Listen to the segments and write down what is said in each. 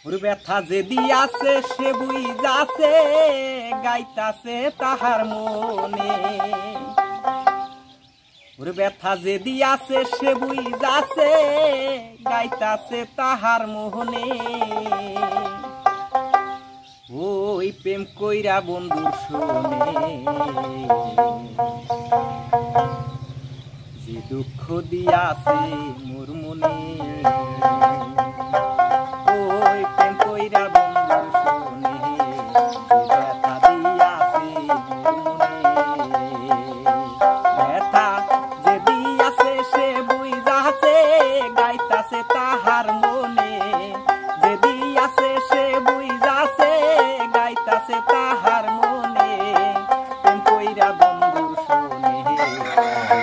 ওর ব্যথা যে দিয়াছে সে বুঝাছে গাইতাছে তাহার মনে। ওর ব্যথা যে দিয়াছে সে বুঝাছে গাইতাছে তাহার মোহনে। ওই প্রেম কইরা বন্ধুর শুনে যে দুঃখ দিয়াছে মোর মনে। ওই প্রেম কইরা বন্ধুর শুনে যে ব্যথা দিয়াছে মোর মনে। ব্যথা যে দিয়াছে সে বুঝাছে গাইতাছে তাহার মনে। যে দিয়াছে সে বুঝাছে গাইতাছে তাহার মনে। প্রেম কইরা বন্ধুর শুনে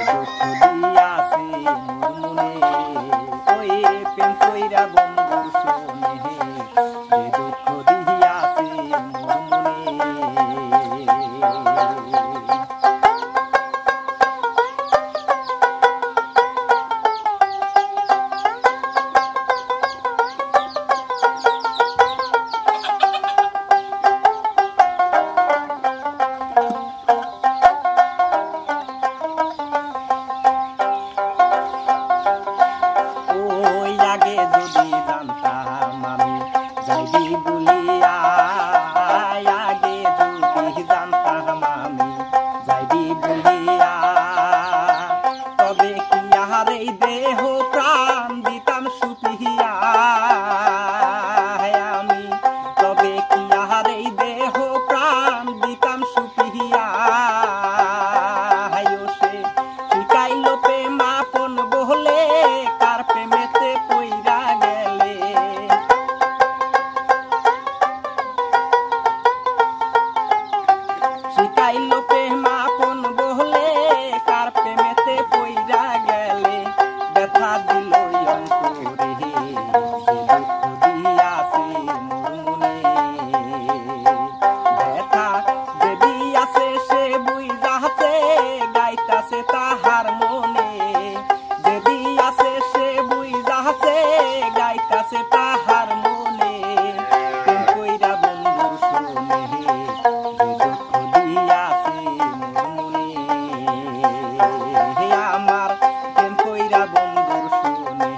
দুঃখ দিয়াছে মোর মনে। ওই প্রেম কইরা বন্ধুর শুনে যে দুঃখ দিয়াছে মোর মনে। যদি জানতাম আমি যাইবি বলিয়া, আগে যদি জানতাম আমি যাইবি বলিয়া, তবে কি আর এই দেহ প্রাণ দিতাম সুপিয়া আমি। তবে কি আর এই দেহ প্রাণ দিতাম সুপিয়া। সে শিখাইল প্রেমাপন বলে কার প্রেমেতে পইরা গেলে। শিখাইল প্রেমাপন বলে কার প্রেমেতে পইরা গেলে। ব্যথা দিল অন্তরে যে দুঃখ দিয়াছে মোর মনে। ব্যথা যে দিয়াছে সে বুঝাছে গাইতাছে তাহার মনে। যে দিয়াছে সে বুঝাছে গাইতাছে তাহার মনে। প্রেম কইরা বন্ধুর শুনে যে দুঃখ দিয়াছে মোর মনে। আমার প্রেম কইরা বন্ধুর শুনে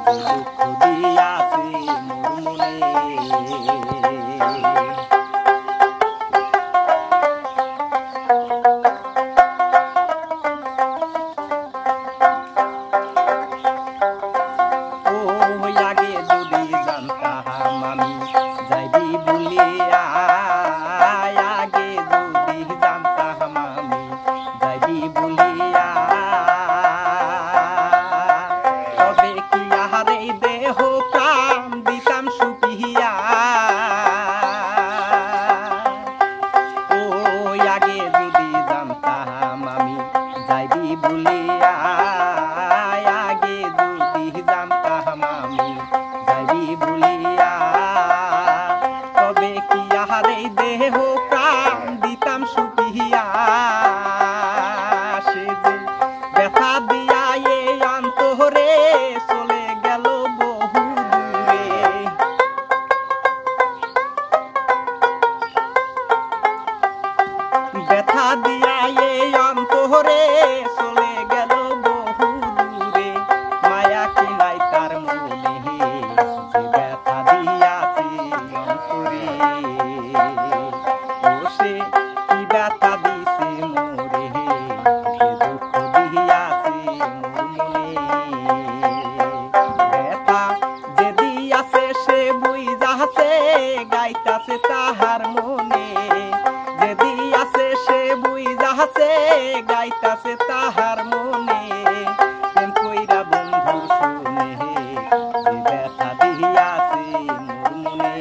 যে দুঃখ দিয়াছে মোর মনে। আগে যদি জানতাম আমি যাইবি বলিয়া, আগে যদি জানতাম আমি যাইবি বলিয়া, তবে কি আর এই দেহ প্রাণ দিতাম সুপিয়া। ওই আগে যদি জানতাম আমি যাইবি বলিয়া, আগে যদি জানতাম আমি যাইবি বলিয়া, তবে কি আর এই দেহ প্রাণ দিতাম সুপিয়া। সে যে ব্যথা দিয়া এই অন্তরে চলে গেল বহু দূরে। ব্যথা দিয়া এই অন্তরে চলে গেল বহু দূরে। মায়া কি নাই তার মনে যে ব্যথা দিয়াছে অন্তরে। ও সে কি ব্যথা দিছে মোরে যে দুঃখ দিয়াছে মোর মনে। ব্যথা যে দিয়াছে সে বুঝাছে গাইতাছে তাহার মনে। যে দিয়াছে সে বুঝাছে গাইতাছে তাহার মনে। প্রেম কইরা বন্ধুর শুনে যে ব্যথা দিয়াছে মোর মনে।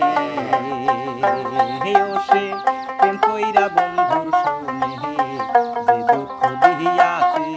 ও সে প্রেম কইরা বন্ধুর শুনে যে দুঃখ দিয়াছে